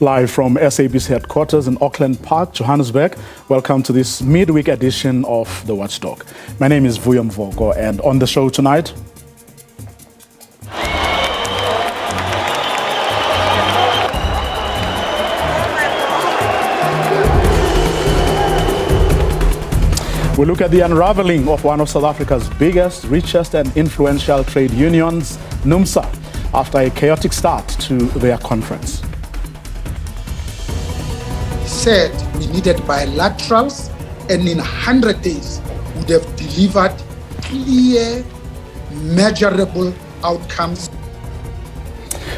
Live from SABC headquarters in Auckland Park, Johannesburg. Welcome to this midweek edition of the Watchdog. My name is Vuyo Mvogo, and on the show tonight, we look at the unraveling of one of South Africa's biggest, richest and influential trade unions, NUMSA, after a chaotic start to their conference. Said we needed bilaterals, and in 100 days would have delivered clear, measurable outcomes.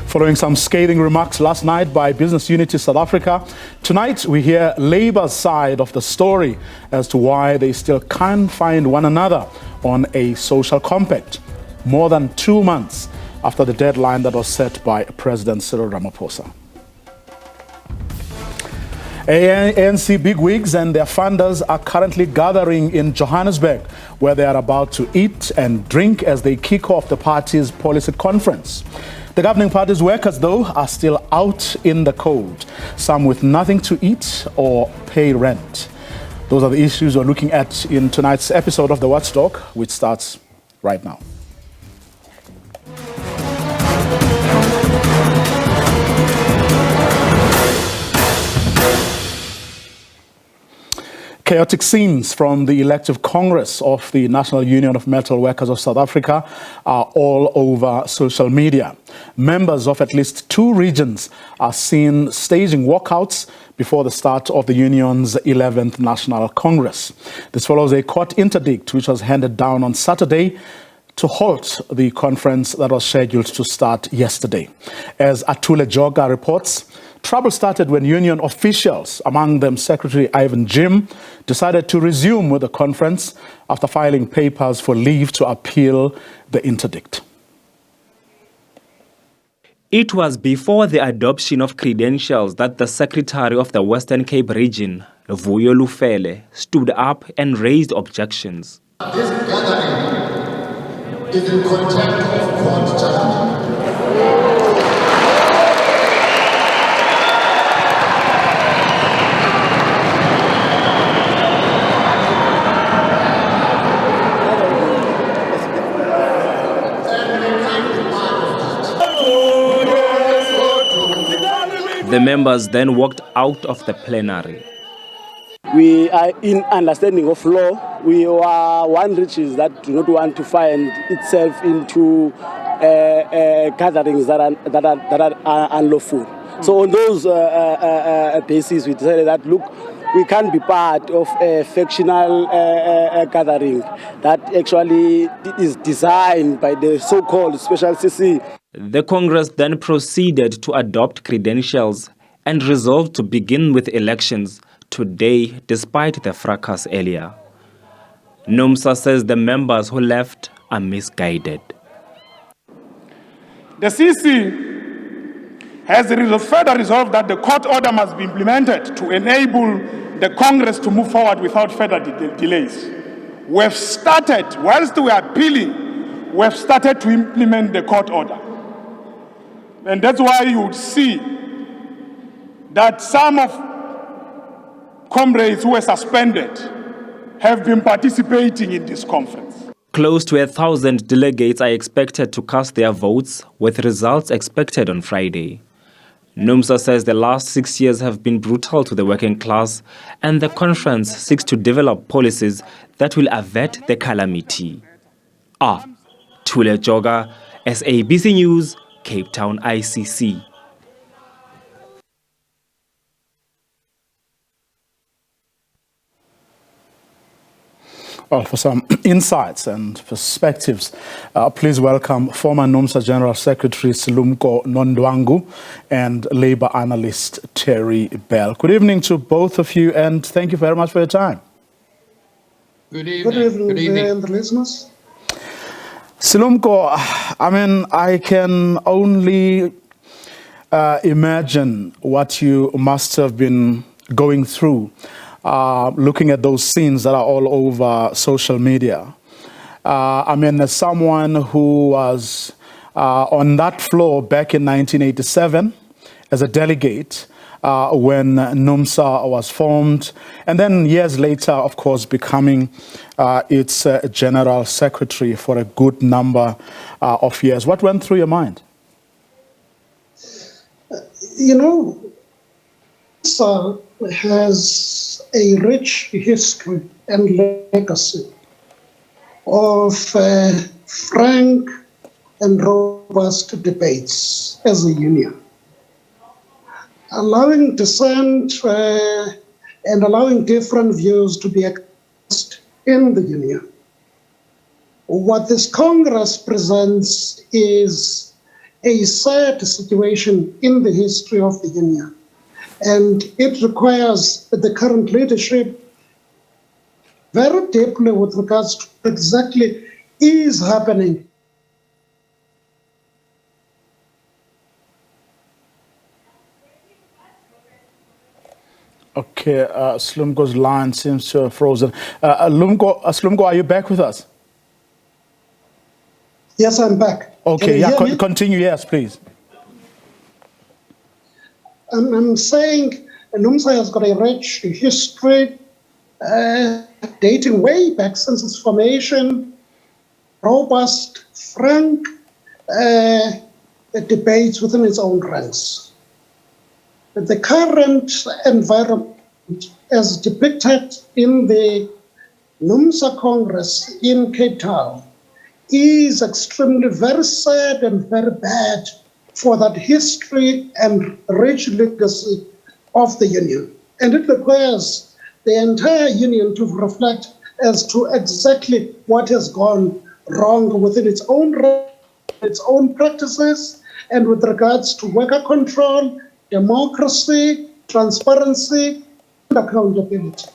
Following some scathing remarks last night by Business Unity South Africa, tonight we hear Labour's side of the story as to why they still can't find one another on a social compact, more than 2 months after the deadline that was set by President Cyril Ramaphosa. ANC bigwigs and their funders are currently gathering in Johannesburg, where they are about to eat and drink as they kick off the party's policy conference. The governing party's workers, though, are still out in the cold, some with nothing to eat or pay rent. Those are the issues we're looking at in tonight's episode of The Watchdog, which starts right now. Chaotic scenes from the elective Congress of the National Union of Metal Workers of South Africa are all over social media. Members of at least 2 regions are seen staging walkouts before the start of the union's 11th National Congress. This follows a court interdict which was handed down on Saturday to halt the conference that was scheduled to start yesterday. As Atule Joga reports, trouble started when union officials, among them Secretary Ivan Jim, decided to resume with the conference after filing papers for leave to appeal the interdict. It was before the adoption of credentials that the Secretary of the Western Cape region, Vuyo Lufele, stood up and raised objections. This gathering is in contempt of court judgment. The members then walked out of the plenary. We are in understanding of law. We are one riches that do not want to find itself into gatherings that are unlawful. So on those basis, we decided that, look, we can't be part of a factional gathering that actually is designed by the so-called special CC. The Congress then proceeded to adopt credentials and resolved to begin with elections today despite the fracas earlier. NUMSA says the members who left are misguided. The CC has further resolved that the court order must be implemented to enable the Congress to move forward without further delays. We've started, whilst we are appealing, we've started to implement the court order. And that's why you would see that some of comrades who were suspended have been participating in this conference. Close to 1,000 delegates are expected to cast their votes, with results expected on Friday. NUMSA says the last 6 years have been brutal to the working class, and the conference seeks to develop policies that will avert the calamity. Atule Joga, SABC News, Cape Town, ICC. Well, for some insights and perspectives, please welcome former NUMSA General Secretary Silumko Nondwangu and Labour analyst Terry Bell. Good evening to both of you, and thank you very much for your time. Good evening. Good evening, listeners. Silumko, I mean, I can only imagine what you must have been going through looking at those scenes that are all over social media. I mean, as someone who was on that floor back in 1987 as a delegate, when NUMSA was formed, and then years later, of course, becoming its general secretary for a good number of years. What went through your mind? You know, NUMSA has a rich history and legacy of frank and robust debates as a union, allowing dissent and allowing different views to be expressed in the union. What this Congress presents is a sad situation in the history of the union, and it requires the current leadership very deeply with regards to what exactly is happening. Okay, Slumko's line seems to have frozen. Slumko, are you back with us? Yes, I'm back. Okay, yeah, continue, yes, please. I'm saying NUMSA has got a rich history dating way back since its formation, robust, frank debates within its own ranks. The current environment, as depicted in the NUMSA Congress in Cape Town, is extremely very sad and very bad for that history and rich legacy of the union. And it requires the entire union to reflect as to exactly what has gone wrong within its own practices and with regards to worker control, democracy, transparency, and accountability.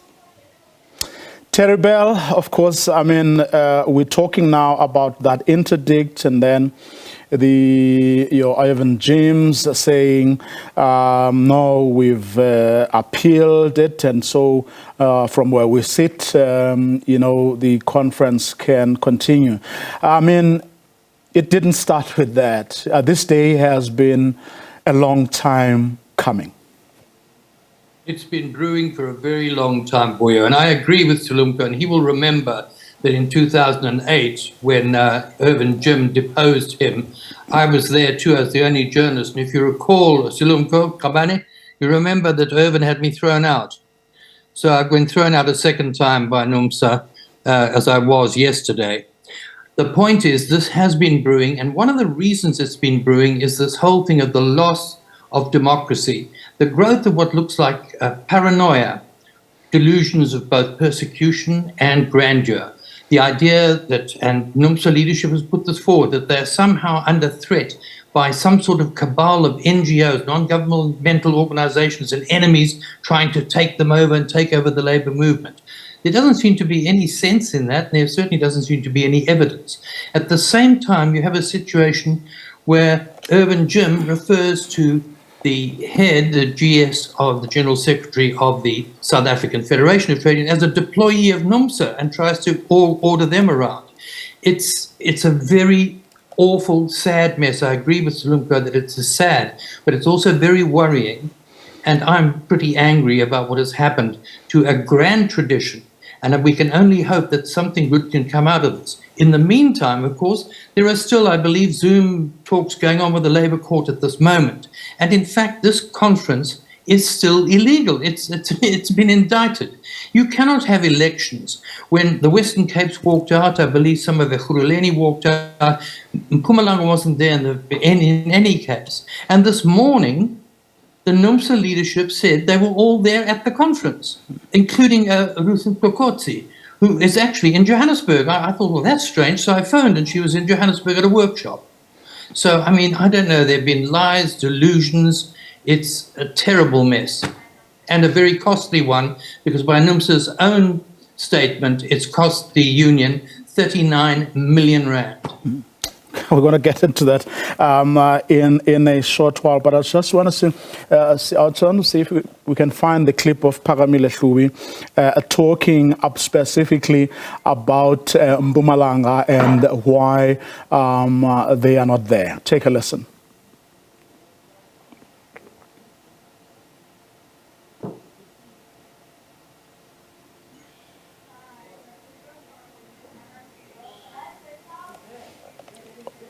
Terry Bell, of course, I mean, we're talking now about that interdict, and then your Ivan James saying, no, we've appealed it, and so from where we sit, the conference can continue. I mean, it didn't start with that. This day has been a long time coming. It's been brewing for a very long time, Boyo, and I agree with Silumko, and he will remember that in 2008, when Irvin Jim deposed him, I was there too as the only journalist, and if you recall, Silumko, Kabane, you remember that Irvin had me thrown out. So I've been thrown out a second time by NUMSA, as I was yesterday. The point is, this has been brewing, and one of the reasons it's been brewing is this whole thing of the loss of democracy, the growth of what looks like paranoia, delusions of both persecution and grandeur. The idea that, and NUMSA leadership has put this forward, that they're somehow under threat by some sort of cabal of NGOs, non-governmental organizations, and enemies trying to take them over and take over the labor movement. There doesn't seem to be any sense in that, and there certainly doesn't seem to be any evidence. At the same time, you have a situation where Irvin Jim refers to the head, the GS of the General Secretary of the South African Federation of Trade Unions, as a deployee of NUMSA and tries to order them around. It's a very awful, sad mess. I agree with Silumko that it's sad, but it's also very worrying. And I'm pretty angry about what has happened to a grand tradition. And we can only hope that something good can come out of this. In the meantime, of course, there are still, I believe, Zoom talks going on with the Labour Court at this moment. And in fact, this conference is still illegal. It's been indicted. You cannot have elections. When the Western Capes walked out, I believe some of the Khuruleni walked out, Mpumalanga wasn't there in any case. And this morning, the NUMSA leadership said they were all there at the conference, including Ruth Mhlokotsi, who is actually in Johannesburg. I thought, well, that's strange. So I phoned, and she was in Johannesburg at a workshop. So, I mean, I don't know. There have been lies, delusions. It's a terrible mess, and a very costly one, because by NUMSA's own statement, it's cost the union 39 million rand. We're going to get into that in a short while, but I just want to see if we can find the clip of Pagamile Hlubi talking up specifically about Mpumalanga and why they are not there. Take a listen.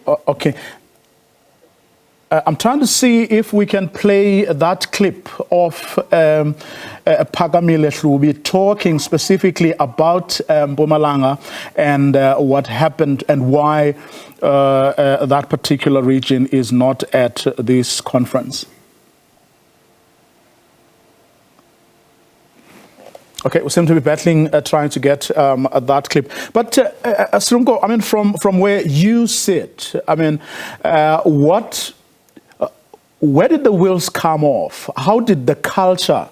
Okay. I'm trying to see if we can play that clip of Phakamile Hlubi talking specifically about Mpumalanga and what happened and why that particular region is not at this conference. Okay, we seem to be battling, trying to get that clip. But Srungo, I mean, from where you sit, I mean, where did the wheels come off? How did the culture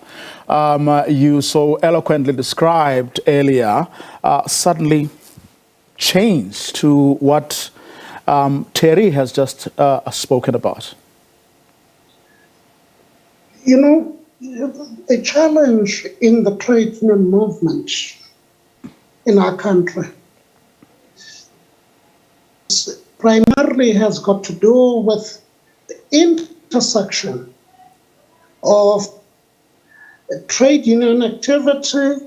you so eloquently described earlier suddenly change to what Terry has just spoken about? You know, the challenge in the trade union movement in our country primarily has got to do with the intersection of trade union activity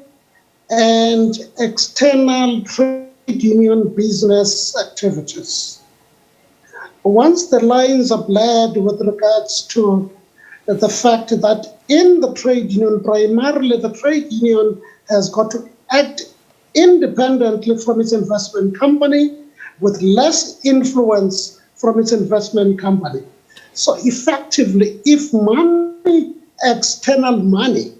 and external trade union business activities. Once the lines are blurred with regards to the fact that in the trade union, primarily the trade union has got to act independently from its investment company with less influence from its investment company. So effectively, if money, external money,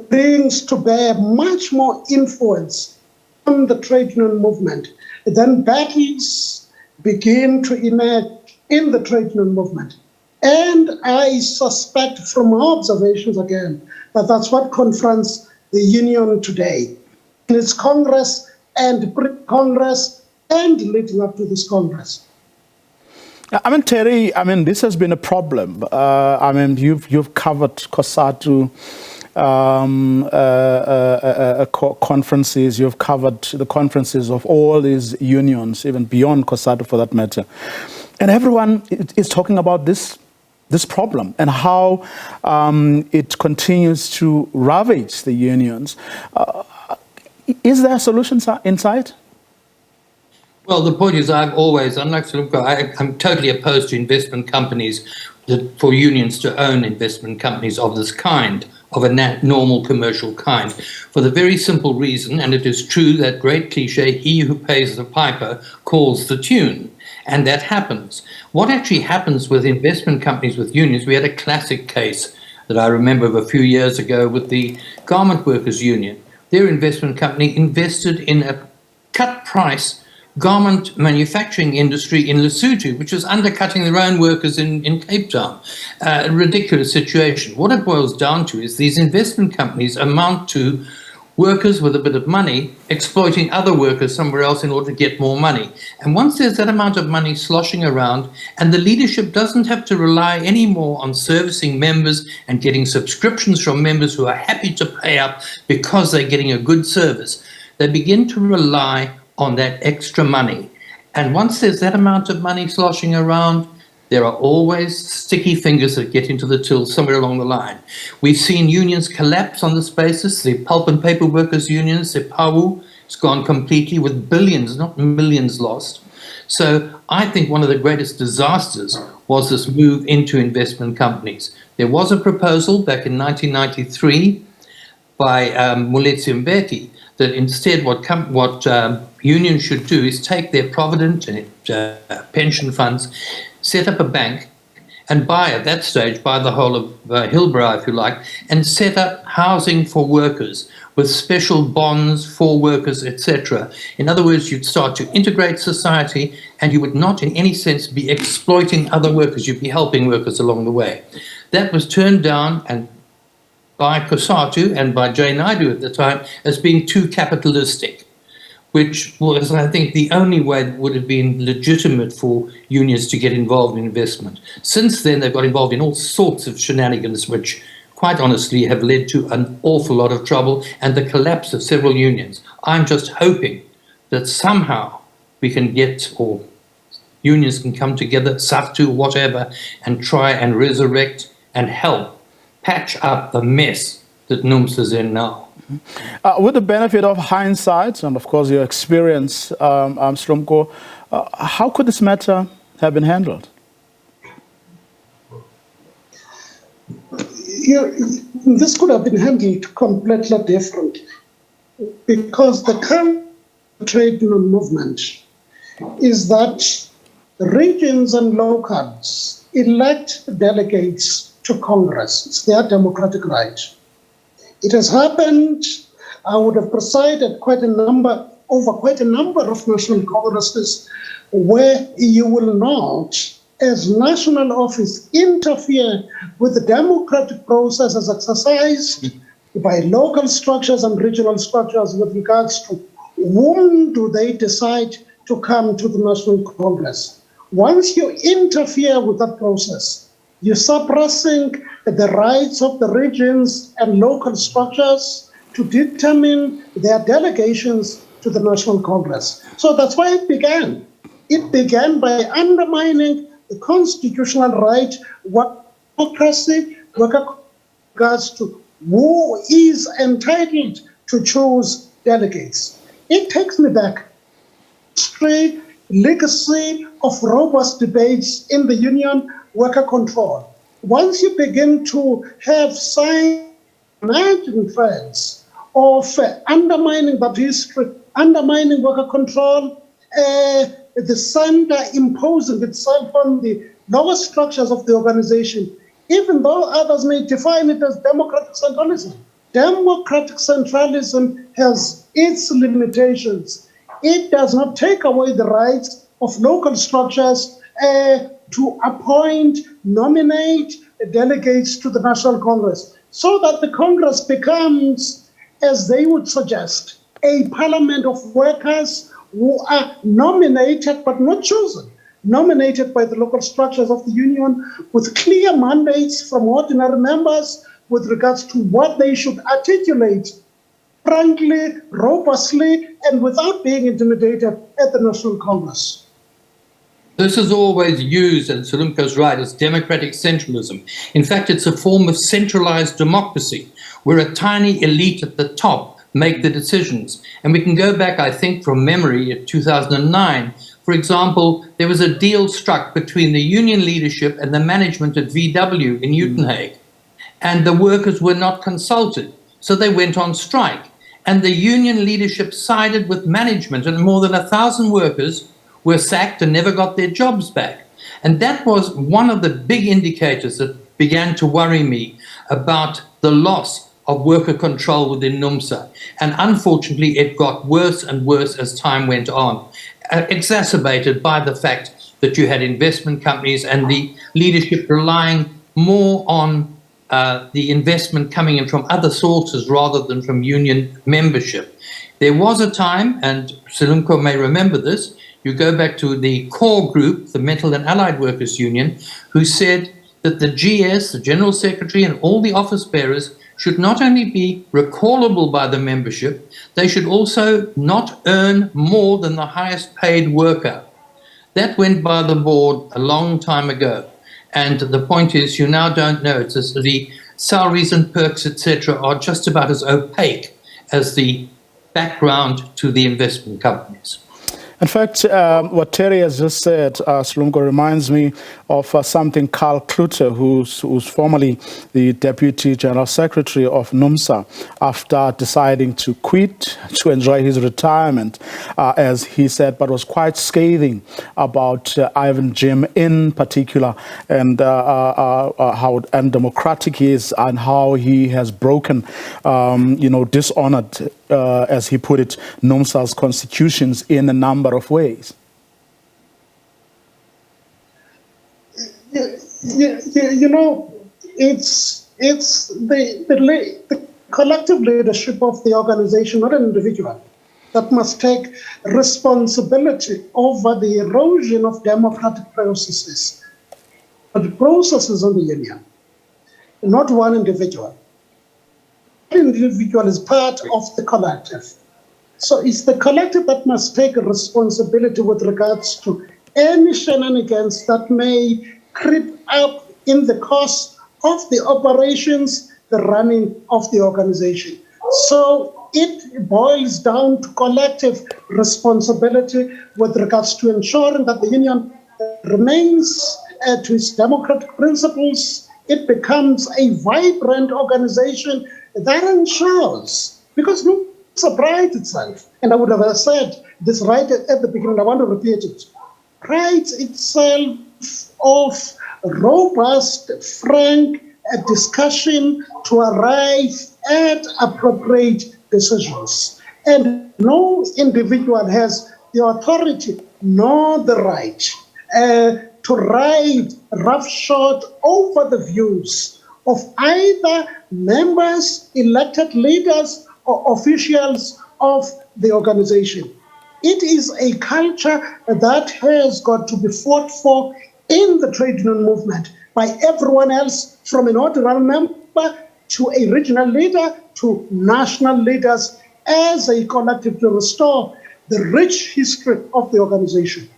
brings to bear much more influence on the trade union movement, then battles begin to emerge in the trade union movement. And I suspect from my observations again, that that's what confronts the union today. In its Congress and pre-Congress and leading up to this Congress. I mean, Terry, I mean, this has been a problem. I mean, you've covered COSATU conferences, you've covered the conferences of all these unions, even beyond COSATU for that matter. And everyone is talking about this problem and how it continues to ravage the unions. Is there a solution in sight? Well, the point is I've always, unlike Salumko, I'm totally opposed to investment companies, for unions to own investment companies of this kind, of a normal commercial kind, for the very simple reason, and it is true, that great cliche, he who pays the piper calls the tune. And that happens. What actually happens with investment companies with unions, we had a classic case that I remember of a few years ago with the Garment Workers Union. Their investment company invested in a cut price garment manufacturing industry in Lesotho, which was undercutting their own workers in Cape Town. A ridiculous situation. What it boils down to is these investment companies amount to workers with a bit of money exploiting other workers somewhere else in order to get more money. And once there's that amount of money sloshing around, and the leadership doesn't have to rely anymore on servicing members and getting subscriptions from members who are happy to pay up because they're getting a good service, they begin to rely on that extra money. And once there's that amount of money sloshing around, there are always sticky fingers that get into the till somewhere along the line. We've seen unions collapse on this basis. The pulp and paper workers unions, the PAWU, it's gone completely with billions, not millions lost. So I think one of the greatest disasters was this move into investment companies. There was a proposal back in 1993 by Moletsi Mbeki that instead what unions should do is take their provident and pension funds, set up a bank, and at that stage, buy the whole of Hillbrow, if you like, and set up housing for workers with special bonds for workers, etc. In other words, you'd start to integrate society, and you would not in any sense be exploiting other workers. You'd be helping workers along the way. That was turned down and by COSATU and by Jay Naidu at the time as being too capitalistic, which was, I think, the only way that would have been legitimate for unions to get involved in investment. Since then, they've got involved in all sorts of shenanigans, which, quite honestly, have led to an awful lot of trouble and the collapse of several unions. I'm just hoping that somehow we can get, or unions can come together, SAFTU, whatever, and try and resurrect and help patch up the mess that NUMSA's in now. With the benefit of hindsight and, of course, your experience, Slumko, how could this matter have been handled? This could have been handled completely differently, because the current trade union movement is that regions and locals elect delegates to Congress. It's their democratic right. It has happened. I would have presided over quite a number of national congresses where you will not, as national office, interfere with the democratic processes exercised by local structures and regional structures with regards to whom do they decide to come to the National Congress. Once you interfere with that process, you're suppressing the rights of the regions and local structures to determine their delegations to the National Congress. So that's why it began. It began by undermining the constitutional right, what democracy regards to who is entitled to choose delegates. It takes me back. History, legacy of robust debates in the union, worker control. Once you begin to have signs, imagined threads of undermining that history, undermining worker control, the center imposing itself on the lower structures of the organization, even though others may define it as democratic centralism. Democratic centralism has its limitations. It does not take away the rights of local structures to appoint, nominate delegates to the National Congress, so that the Congress becomes, as they would suggest, a parliament of workers who are nominated but not chosen, nominated by the local structures of the union with clear mandates from ordinary members with regards to what they should articulate frankly, robustly, and without being intimidated at the National Congress. This is always used, and Salumko's right, as democratic centralism. In fact, it's a form of centralized democracy, where a tiny elite at the top make the decisions. And we can go back, I think, from memory at 2009. For example, there was a deal struck between the union leadership and the management at VW in Uitenhage, and the workers were not consulted, so they went on strike. And the union leadership sided with management, and more than 1,000 workers were sacked and never got their jobs back. And that was one of the big indicators that began to worry me about the loss of worker control within NUMSA. And unfortunately, it got worse and worse as time went on, exacerbated by the fact that you had investment companies and the leadership relying more on the investment coming in from other sources rather than from union membership. There was a time, and Salumko may remember this, you go back to the core group, the Mental and Allied Workers Union, who said that the GS, the General Secretary, and all the office bearers should not only be recallable by the membership, they should also not earn more than the highest paid worker. That went by the board a long time ago. And the point is, you now don't know. It's as the salaries and perks, etc., are just about as opaque as the background to the investment companies. In fact, what Terry has just said, Slumko, reminds me of something Carl Klute, who's formerly the Deputy General Secretary of NUMSA, after deciding to quit to enjoy his retirement, as he said, but was quite scathing about Ivan Jim in particular, and how undemocratic he is, and how he has broken, dishonored, as he put it, NUMSA's constitutions in a number of ways. It's the collective leadership of the organization, not an individual, that must take responsibility over the erosion of democratic processes. But the processes of the union, not one individual. One individual is part of the collective. So it's the collective that must take a responsibility with regards to any shenanigans that may creep up in the course of the operations the running of the organization. So it boils down to collective responsibility with regards to ensuring that the union remains to its democratic principles. It becomes a vibrant organization that ensures, because NUMSA prides itself, and I would have said this right at the beginning, I want to repeat it, prides itself of robust, frank discussion to arrive at appropriate decisions. And no individual has the authority nor the right to ride roughshod over the views of either members, elected leaders, or officials of the organization. It is a culture that has got to be fought for in the trade union movement by everyone else, from an ordinary member to a regional leader to national leaders, as a collective to restore the rich history of the organization.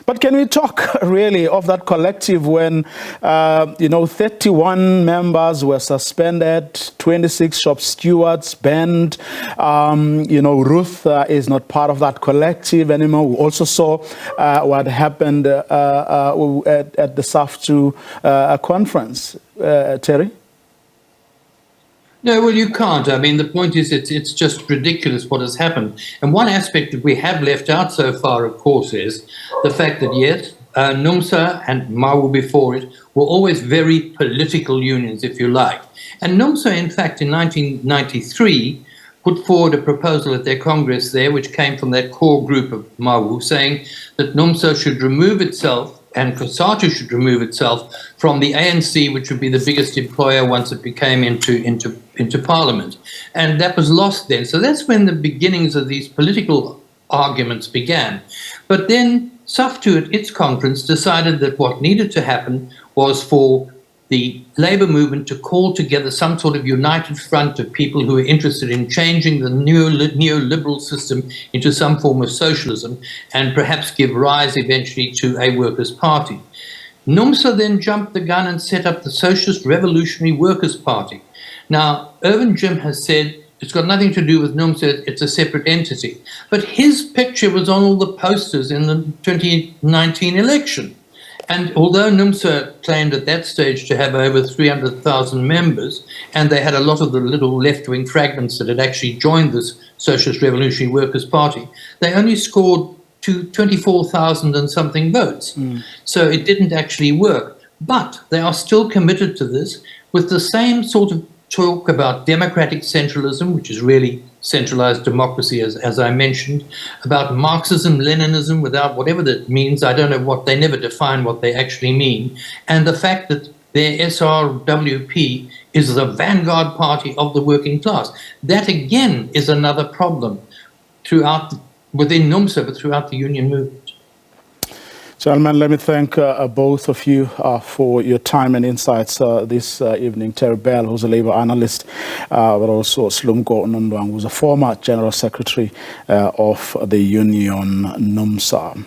But can we talk really of that collective when, 31 members were suspended, 26 shop stewards banned, Ruth is not part of that collective anymore. We also saw what happened at the SAF2 conference. Terry? No, well, you can't. I mean, the point is it's just ridiculous what has happened. And one aspect that we have left out so far, of course, is the fact that, yes, NUMSA and MAWU before it were always very political unions, if you like. And NUMSA, in fact, in 1993, put forward a proposal at their Congress there, which came from that core group of MAWU, saying that NUMSA should remove itself and COSATU should remove itself from the ANC, which would be the biggest employer once it became into Parliament. And that was lost then. So that's when the beginnings of these political arguments began. But then SAF2 at its conference decided that what needed to happen was for the labour movement to call together some sort of united front of people who are interested in changing the neoliberal system into some form of socialism and perhaps give rise eventually to a workers' party. NUMSA then jumped the gun and set up the Socialist Revolutionary Workers' Party. Now, Irvin Jim has said it's got nothing to do with NUMSA, it's a separate entity. But his picture was on all the posters in the 2019 election. And although NUMSA claimed at that stage to have over 300,000 members, and they had a lot of the little left-wing fragments that had actually joined this Socialist Revolutionary Workers' Party, they only scored 24,000 and something votes. So it didn't actually work. But they are still committed to this with the same sort of talk about democratic centralism, which is really centralized democracy, as I mentioned, about Marxism, Leninism, without whatever that means. I don't know what, they never define what they actually mean. And the fact that their SRWP is the vanguard party of the working class. That again is another problem within NUMSA, but throughout the union movement. Gentlemen, let me thank both of you for your time and insights this evening. Terry Bell, who's a labor analyst, but also Slumko Nundwang, who's a former general secretary of the union NUMSA.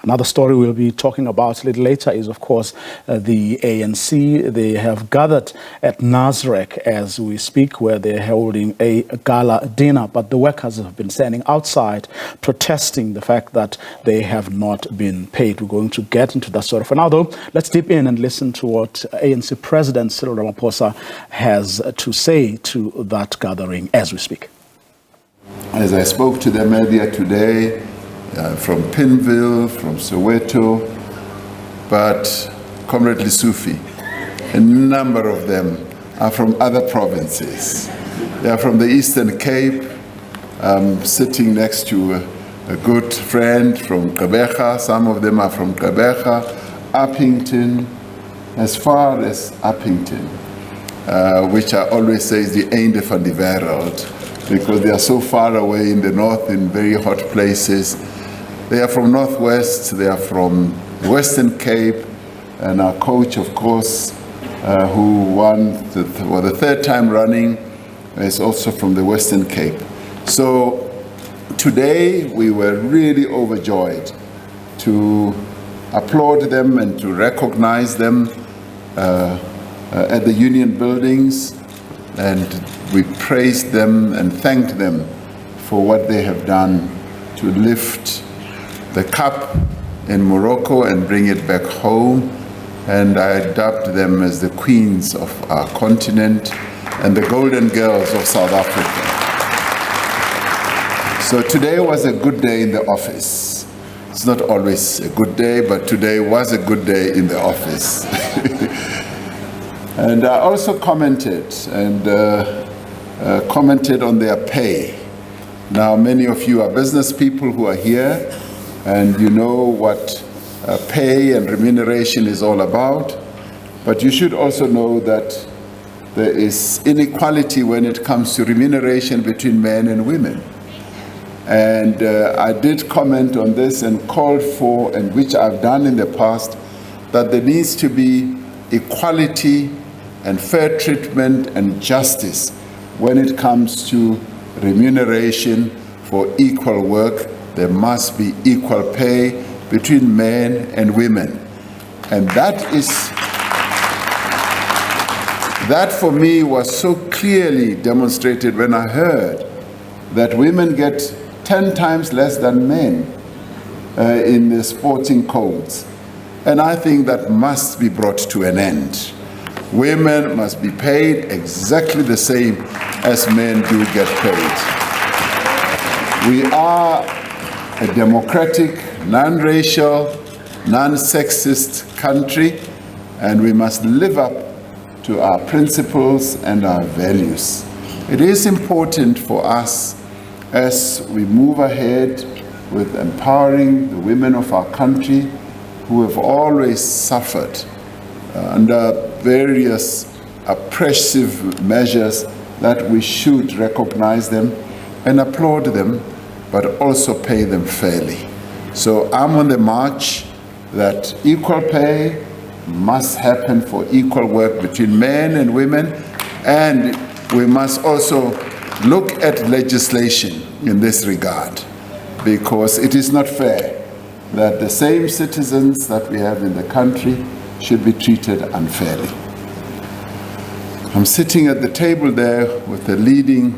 Another story we'll be talking about a little later is, of course, the ANC. They have gathered at Nasrec as we speak, where they're holding a gala dinner. But the workers have been standing outside protesting the fact that they have not been paid. We're going to get into that story. For now, though, let's dip in and listen to what ANC President Cyril Ramaphosa has to say to that gathering as we speak. As I spoke to them earlier today, from Pinville, from Soweto, but Comrade Lisufi, a number of them are from other provinces. They are from the Eastern Cape. Sitting next to a good friend from Gqeberha. Some of them are from Gqeberha, Uppington, as far as Uppington, which I always say is the einde van die wêreld, because they are so far away in the north in very hot places. They are from Northwest, they are from Western Cape, and our coach, of course, who won the third time running, is also from the Western Cape. So today we were really overjoyed to applaud them and to recognize them at the union buildings. and we praised them and thanked them for what they have done to lift the cup in Morocco and bring it back home. And I dubbed them as the queens of our continent and the golden girls of South Africa. So today was a good day in the office. It's not always a good day, but today was a good day in the office. And I also commented on their pay. Now, many of you are business people who are here, and you know what pay and remuneration is all about. But you should also know that there is inequality when it comes to remuneration between men and women. And I did comment on this and called for, and which I've done in the past, that there needs to be equality and fair treatment and justice when it comes to remuneration for equal work. There must be equal pay between men and women. And that for me was so clearly demonstrated when I heard that women get 10 times less than men in the sporting codes. And I think that must be brought to an end. Women must be paid exactly the same as men do get paid. We are a democratic, non-racial, non-sexist country, and we must live up to our principles and our values. It is important for us as we move ahead with empowering the women of our country who have always suffered under various oppressive measures, that we should recognize them and applaud them, but also pay them fairly. So I'm on the march that equal pay must happen for equal work between men and women, and we must also look at legislation in this regard, because it is not fair that the same citizens that we have in the country should be treated unfairly. I'm sitting at the table there with a leading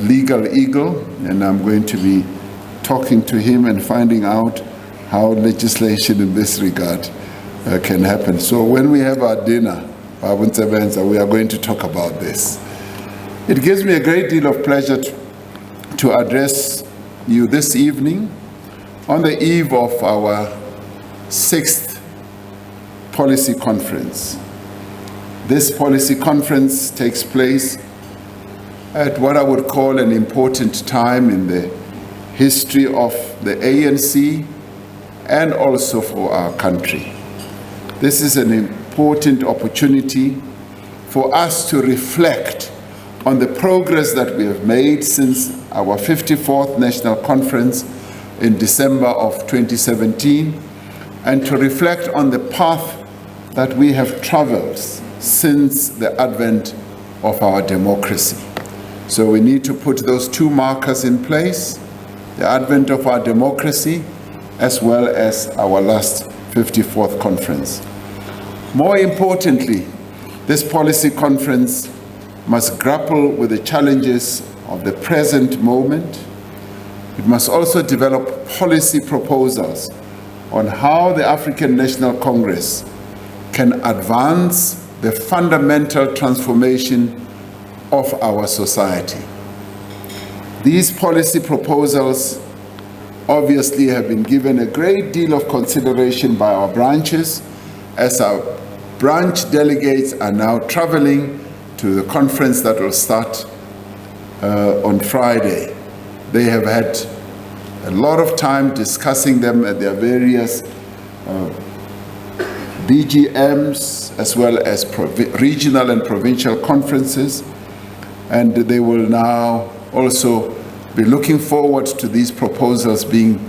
legal eagle, and I'm going to be talking to him and finding out how legislation in this regard can happen. So when we have our dinner, we are going to talk about this. It gives me a great deal of pleasure to address you this evening on the eve of our 6th policy conference. This policy conference takes place at what I would call an important time in the history of the ANC and also for our country. This is an important opportunity for us to reflect on the progress that we have made since our 54th National Conference in December of 2017, and to reflect on the path that we have traveled since the advent of our democracy. So we need to put those two markers in place, the advent of our democracy, as well as our last 54th conference. More importantly, this policy conference must grapple with the challenges of the present moment. It must also develop policy proposals on how the African National Congress can advance the fundamental transformation of our society. These policy proposals obviously have been given a great deal of consideration by our branches, as our branch delegates are now traveling to the conference that will start on Friday. They have had a lot of time discussing them at their various DGMs, as well as regional and provincial conferences, and they will now also be looking forward to these proposals being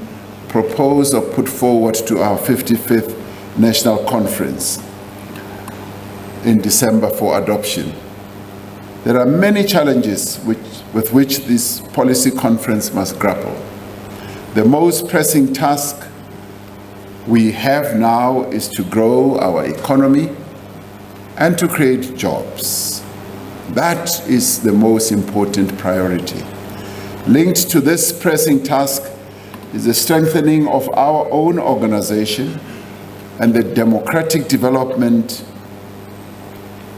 proposed or put forward to our 55th National Conference in December for adoption. There are many challenges with which this policy conference must grapple. The most pressing task we have now is to grow our economy and to create jobs. That is the most important priority. Linked to this pressing task is the strengthening of our own organization and the democratic development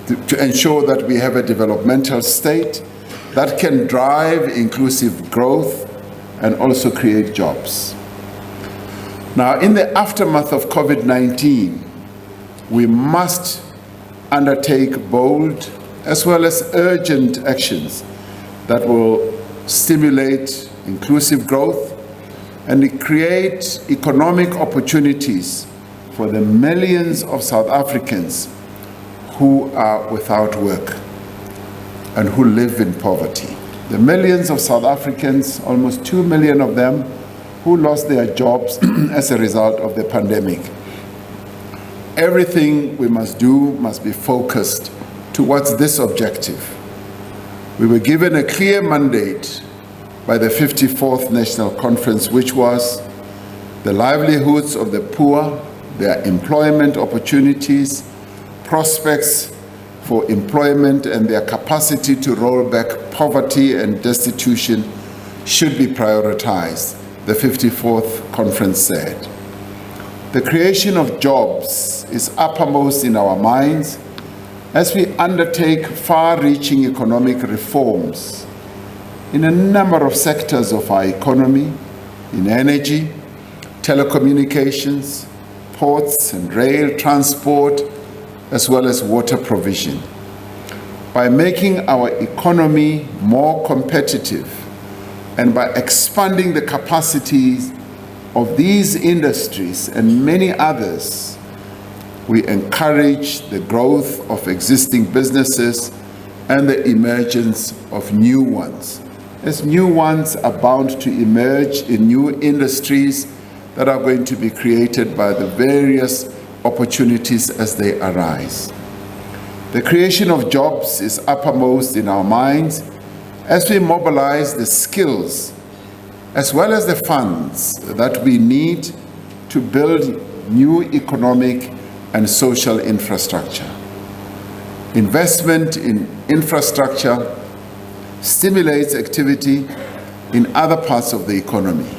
to ensure that we have a developmental state that can drive inclusive growth and also create jobs. Now, in the aftermath of COVID-19, we must undertake bold as well as urgent actions that will stimulate inclusive growth and create economic opportunities for the millions of South Africans who are without work and who live in poverty. The millions of South Africans, almost 2 million of them, who lost their jobs as a result of the pandemic. Everything we must do must be focused towards this objective. We were given a clear mandate by the 54th National Conference, which was the livelihoods of the poor, their employment opportunities, prospects for employment, and their capacity to roll back poverty and destitution should be prioritized, the 54th Conference said. The creation of jobs is uppermost in our minds as we undertake far-reaching economic reforms in a number of sectors of our economy, in energy, telecommunications, ports and rail transport, as well as water provision. By making our economy more competitive and by expanding the capacities of these industries and many others, we encourage the growth of existing businesses and the emergence of new ones, as new ones are bound to emerge in new industries that are going to be created by the various opportunities as they arise. The creation of jobs is uppermost in our minds as we mobilize the skills as well as the funds that we need to build new economic and social infrastructure. Investment in infrastructure stimulates activity in other parts of the economy,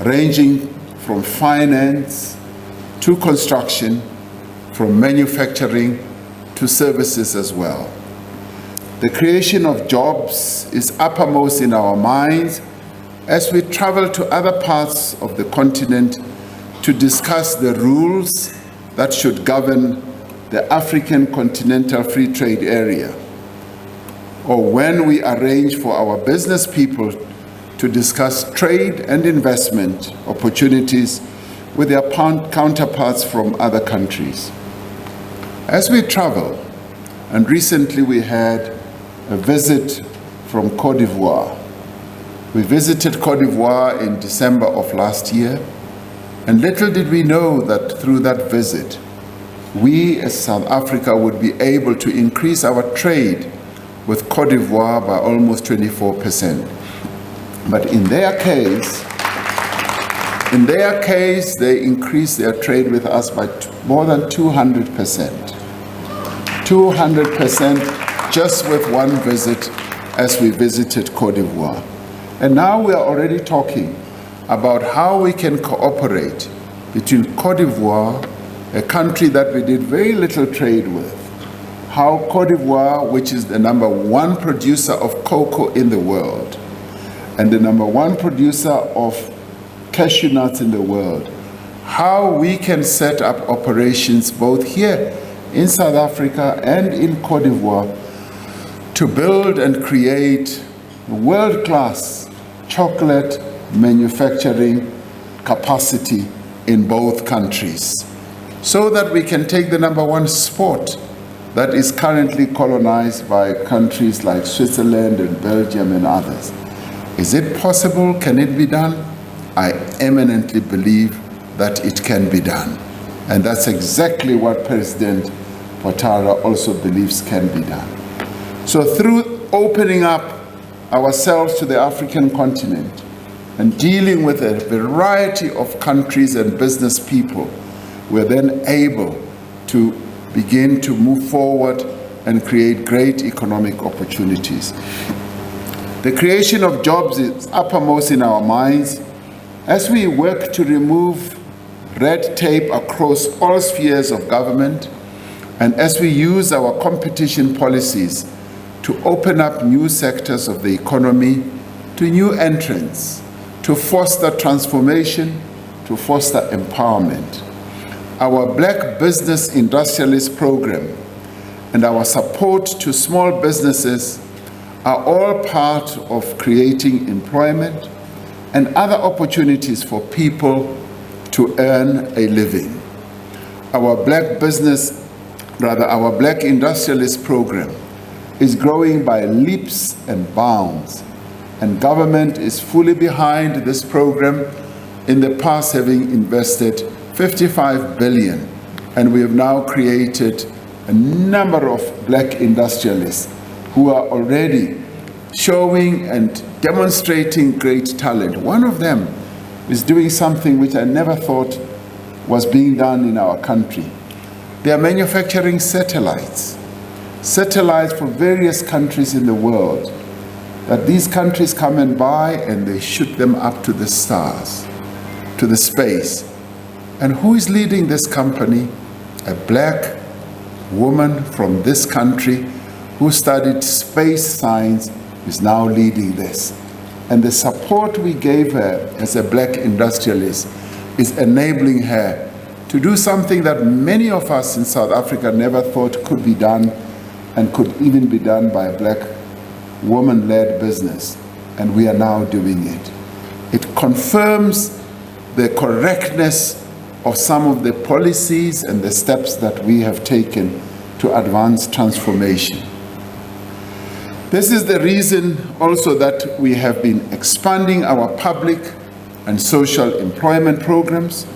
ranging from finance to construction, from manufacturing to services as well. The creation of jobs is uppermost in our minds as we travel to other parts of the continent to discuss the rules that should govern the African Continental Free Trade Area, or when we arrange for our business people to discuss trade and investment opportunities with their counterparts from other countries. As we travel, and recently we had a visit from Côte d'Ivoire. We visited Côte d'Ivoire in December of last year, and little did we know that through that visit, we as South Africa would be able to increase our trade with Côte d'Ivoire by almost 24%. But in their case, they increased their trade with us by more than 200%. 200% just with one visit as we visited Côte d'Ivoire. And now we are already talking about how we can cooperate between Côte d'Ivoire, a country that we did very little trade with, how Côte d'Ivoire, which is the #1 producer of cocoa in the world, and the #1 producer of cashew nuts in the world, how we can set up operations both here in South Africa and in Côte d'Ivoire to build and create world-class chocolate manufacturing capacity in both countries, so that we can take the #1 spot that is currently colonized by countries like Switzerland and Belgium and others. Is it possible? Can it be done? I eminently believe that it can be done. And that's exactly what President Ouattara also believes can be done. So through opening up ourselves to the African continent and dealing with a variety of countries and business people, we're then able to begin to move forward and create great economic opportunities. The creation of jobs is uppermost in our minds as we work to remove red tape across all spheres of government, and as we use our competition policies to open up new sectors of the economy to new entrants, to foster transformation, to foster empowerment. Our Black Business Industrialist Program and our support to small businesses are all part of creating employment and other opportunities for people to earn a living. Our Black Industrialist Program is growing by leaps and bounds, and government is fully behind this program, in the past having invested 55 billion, and we have now created a number of Black industrialists who are already showing and demonstrating great talent. One of them is doing something which I never thought was being done in our country. They are manufacturing satellites for various countries in the world, that these countries come and buy and they shoot them up to the stars, to the space. And who is leading this company? A Black woman from this country who studied space science is now leading this. And the support we gave her as a Black industrialist is enabling her to do something that many of us in South Africa never thought could be done, and could even be done by a Black woman-led business. And we are now doing it. It confirms the correctness of some of the policies and the steps that we have taken to advance transformation. This is the reason also that we have been expanding our public and social employment programs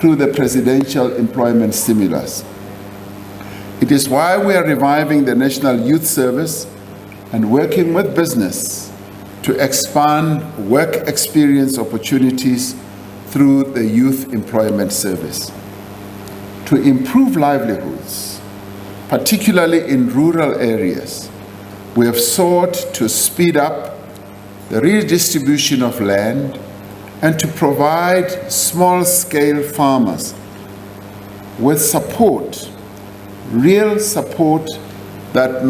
through the Presidential Employment Stimulus. It is why we are reviving the National Youth Service and working with business to expand work experience opportunities through the Youth Employment Service. To improve livelihoods, particularly in rural areas, we have sought to speed up the redistribution of land and to provide small-scale farmers with support, real support that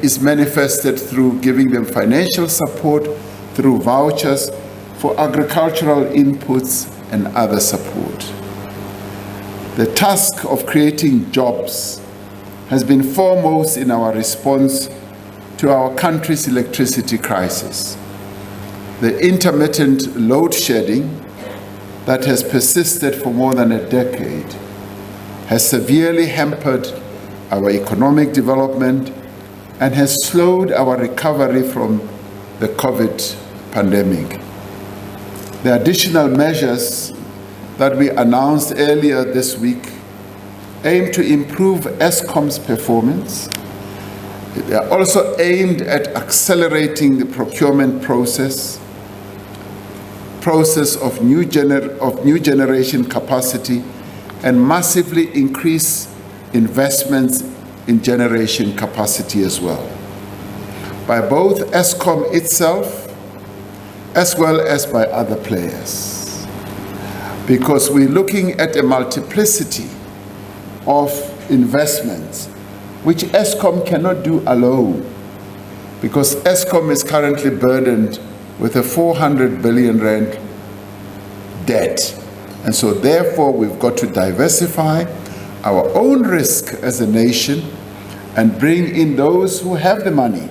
is manifested through giving them financial support, through vouchers for agricultural inputs and other support. The task of creating jobs has been foremost in our response to our country's electricity crisis. The intermittent load shedding that has persisted for more than a decade has severely hampered our economic development and has slowed our recovery from the COVID pandemic. The additional measures that we announced earlier this week aim to improve Eskom's performance. They are also aimed at accelerating the procurement process of new generation capacity, and massively increase investments in generation capacity as well, by both Eskom itself as well as by other players. Because we're looking at a multiplicity of investments which Eskom cannot do alone, because Eskom is currently burdened with a 400 billion rand debt. And so therefore we've got to diversify our own risk as a nation and bring in those who have the money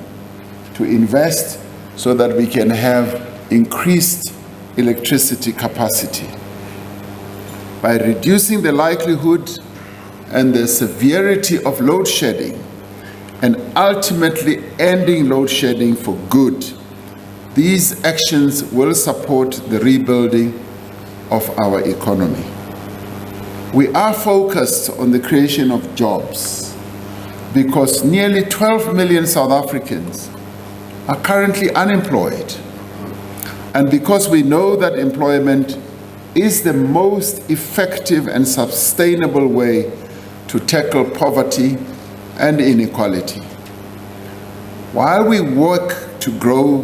to invest so that we can have increased electricity capacity. By reducing the likelihood and the severity of load shedding and ultimately ending load shedding for good, these actions will support the rebuilding of our economy. We are focused on the creation of jobs because nearly 12 million South Africans are currently unemployed. And because we know that employment is the most effective and sustainable way to tackle poverty and inequality. While we work to grow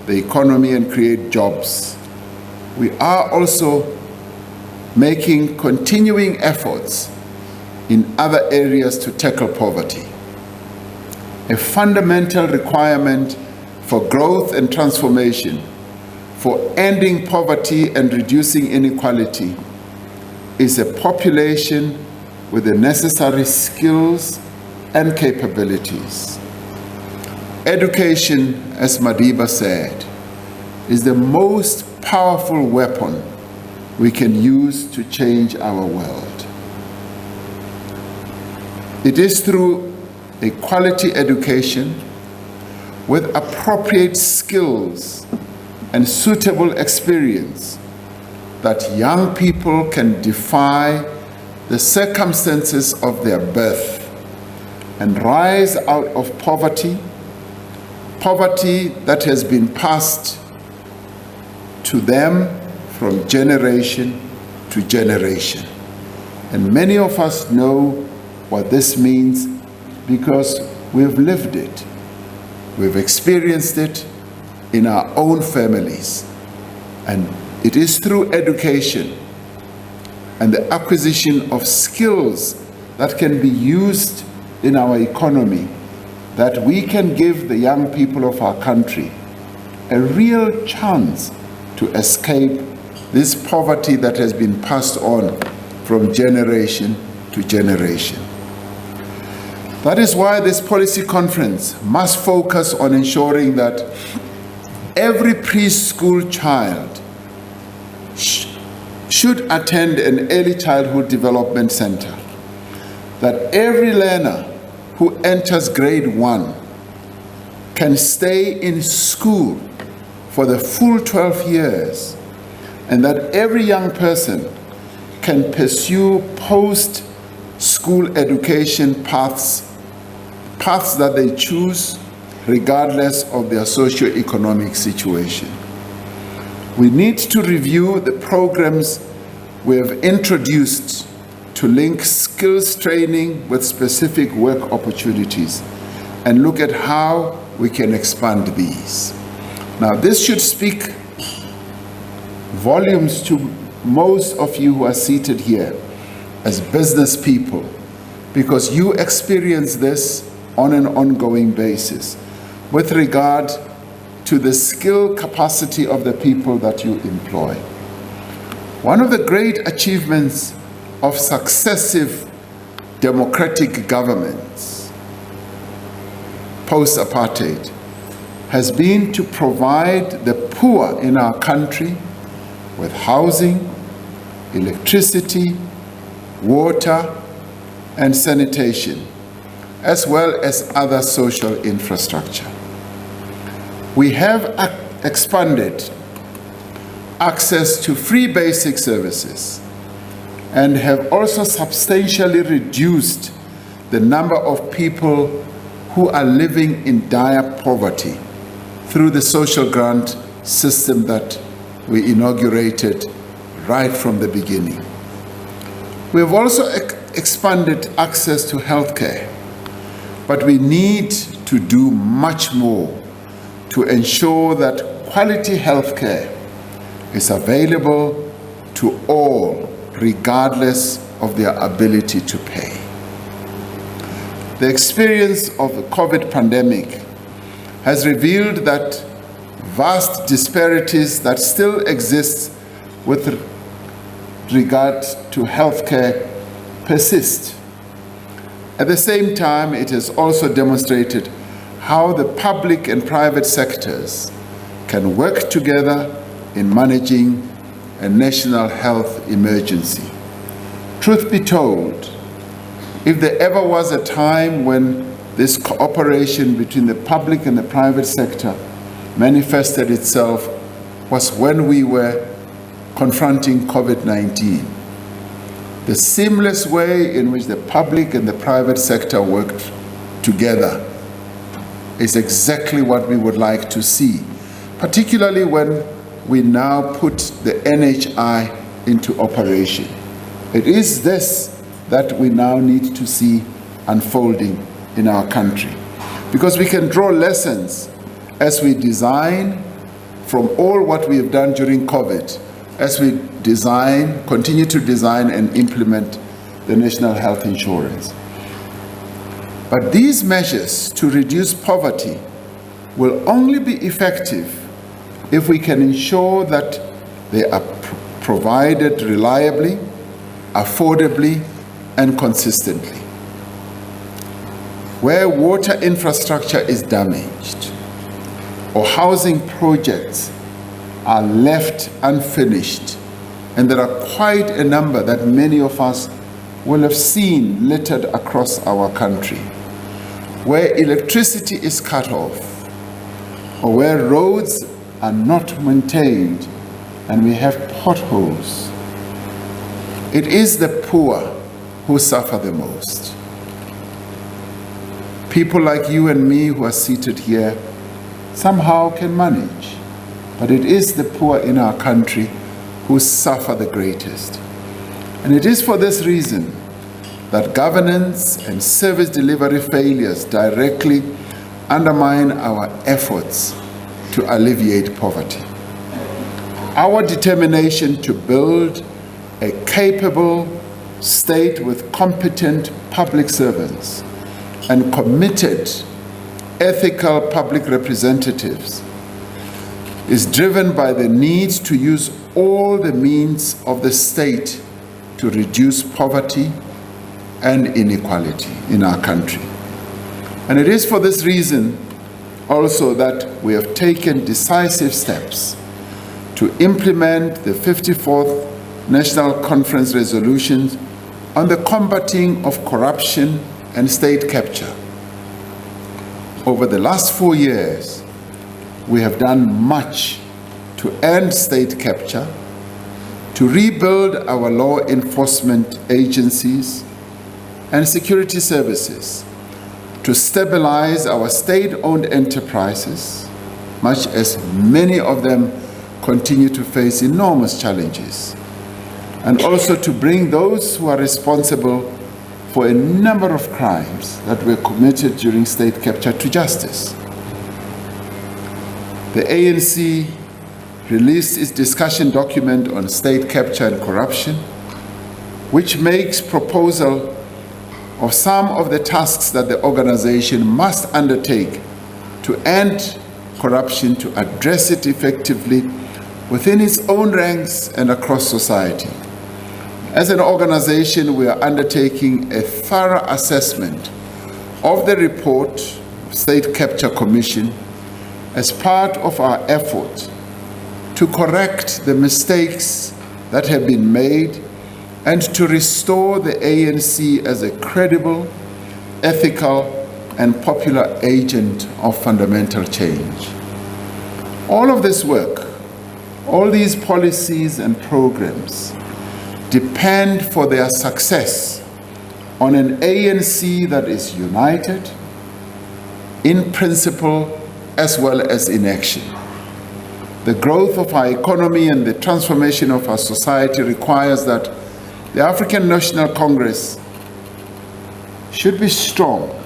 the economy and create jobs, we are also making continuing efforts in other areas to tackle poverty. A fundamental requirement for growth and transformation, for ending poverty and reducing inequality, is a population with the necessary skills and capabilities. Education, as Madiba said, is the most powerful weapon we can use to change our world. It is through a quality education with appropriate skills and suitable experience that young people can defy the circumstances of their birth and rise out of poverty that has been passed to them from generation to generation. And many of us know what this means because we've lived it. We've experienced it in our own families. And it is through education and the acquisition of skills that can be used in our economy that we can give the young people of our country a real chance to escape this poverty that has been passed on from generation to generation. That is why this policy conference must focus on ensuring that every preschool child should attend an early childhood development center, that every learner who enters grade 1 can stay in school for the full 12 years, and that every young person can pursue post-school education paths that they choose regardless of their socio-economic situation. We need to review the programs we have introduced to link skills training with specific work opportunities and look at how we can expand these. Now, this should speak volumes to most of you who are seated here as business people, because you experience this on an ongoing basis with regard to the skill capacity of the people that you employ. One of the great achievements of successive democratic governments post-apartheid has been to provide the poor in our country with housing, electricity, water, and sanitation, as well as other social infrastructure. We have expanded access to free basic services and have also substantially reduced the number of people who are living in dire poverty through the social grant system that we inaugurated right from the beginning. We have also expanded access to healthcare, but we need to do much more to ensure that quality healthcare is available to all, regardless of their ability to pay. The experience of the COVID pandemic has revealed that vast disparities that still exist with regard to healthcare persist. At the same time, it has also demonstrated how the public and private sectors can work together in managing a national health emergency. Truth be told, if there ever was a time when this cooperation between the public and the private sector manifested itself, was when we were confronting COVID-19. The seamless way in which the public and the private sector worked together is exactly what we would like to see, particularly when we now put the NHI into operation. It is this that we now need to see unfolding in our country. because we can draw lessons as we design from all what we have done during COVID, as we continue to design and implement the national health insurance. But these measures to reduce poverty will only be effective if we can ensure that they are provided reliably, affordably, and consistently. Where water infrastructure is damaged or housing projects are left unfinished, and there are quite a number that many of us will have seen littered across our country, where electricity is cut off, or where roads are not maintained and we have potholes. It is the poor who suffer the most. People like you and me who are seated here somehow can manage, but it is the poor in our country who suffer the greatest. And it is for this reason that governance and service delivery failures directly undermine our efforts to alleviate poverty. Our determination to build a capable state with competent public servants and committed ethical public representatives is driven by the need to use all the means of the state to reduce poverty and inequality in our country. And it is for this reason also that we have taken decisive steps to implement the 54th National Conference resolutions on the combating of corruption and state capture. Over the last 4 years, we have done much to end state capture, to rebuild our law enforcement agencies and security services, to stabilize our state-owned enterprises, much as many of them continue to face enormous challenges, and also to bring those who are responsible for a number of crimes that were committed during state capture to justice. The ANC released its discussion document on state capture and corruption, which makes proposal of some of the tasks that the organization must undertake to end corruption, to address it effectively within its own ranks and across society. As an organization, we are undertaking a thorough assessment of the report of State Capture Commission as part of our effort to correct the mistakes that have been made and to restore the ANC as a credible, ethical, and popular agent of fundamental change. All of this work, all these policies and programs depend for their success on an ANC that is united in principle as well as in action. The growth of our economy and the transformation of our society requires that the African National Congress should be strong,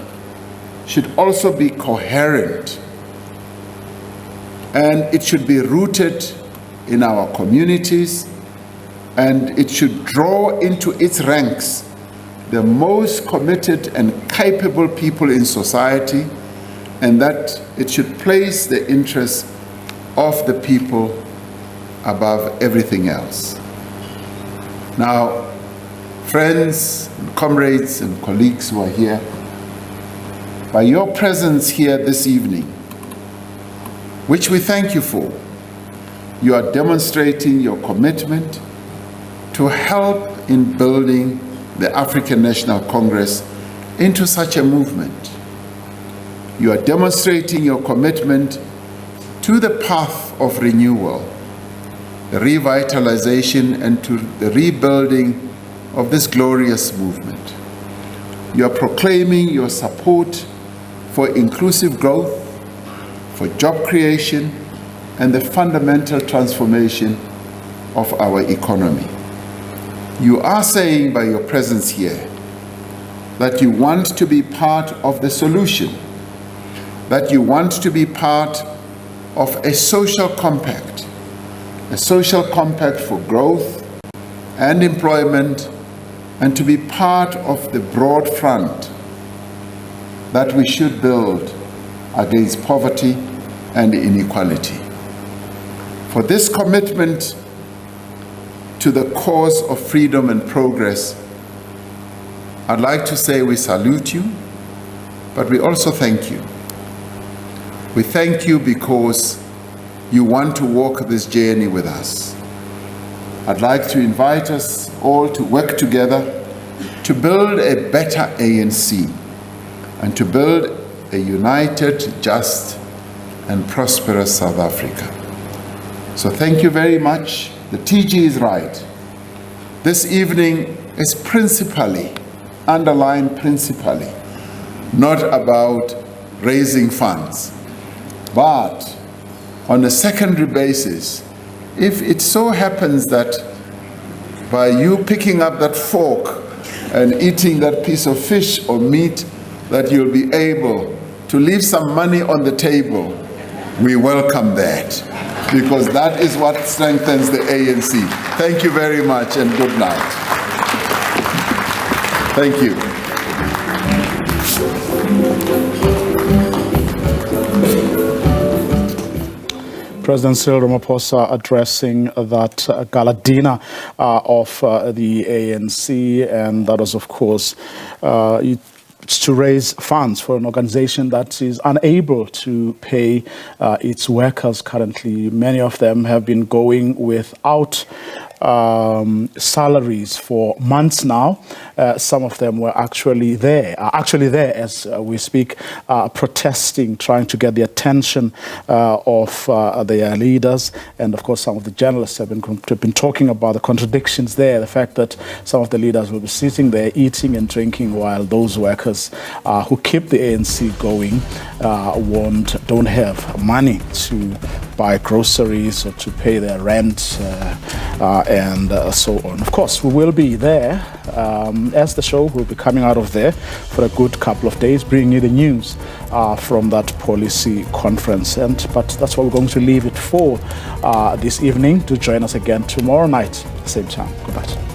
should also be coherent, and it should be rooted in our communities, and it should draw into its ranks the most committed and capable people in society, and that it should place the interests of the people above everything else. Now, friends, and comrades, and colleagues who are here, by your presence here this evening, which we thank you for, you are demonstrating your commitment to help in building the African National Congress into such a movement. You are demonstrating your commitment to the path of renewal, the revitalization, and to the rebuilding of this glorious movement. You are proclaiming your support for inclusive growth, for job creation, and the fundamental transformation of our economy. You are saying by your presence here that you want to be part of the solution, that you want to be part of a social compact for growth and employment, and to be part of the broad front that we should build against poverty and inequality. For this commitment to the cause of freedom and progress, I'd like to say we salute you, but we also thank you. We thank you because you want to walk this journey with us. I'd like to invite us all to work together to build a better ANC and to build a united, just, and prosperous South Africa. So thank you very much. The TG is right. This evening is principally, underlined principally, not about raising funds, but on a secondary basis, if it so happens that by you picking up that fork and eating that piece of fish or meat, that you'll be able to leave some money on the table, we welcome that, because that is what strengthens the ANC. Thank you very much and good night. Thank you. President Cyril Ramaphosa addressing that gala dinner of the ANC, and that was, of course, to raise funds for an organization that is unable to pay its workers currently. Many of them have been going without salaries for months now. Some of them were actually there as we speak, protesting, trying to get the attention of their leaders. And of course, some of the journalists have been talking about the contradictions there, the fact that some of the leaders will be sitting there eating and drinking while those workers who keep the ANC going don't have money to buy groceries or to pay their rent and so on. Of course, we will be there as the show will be coming out of there for a good couple of days, bringing you the news from that policy conference. But that's what we're going to leave it for this evening. Do join us again tomorrow night, same time. Good night.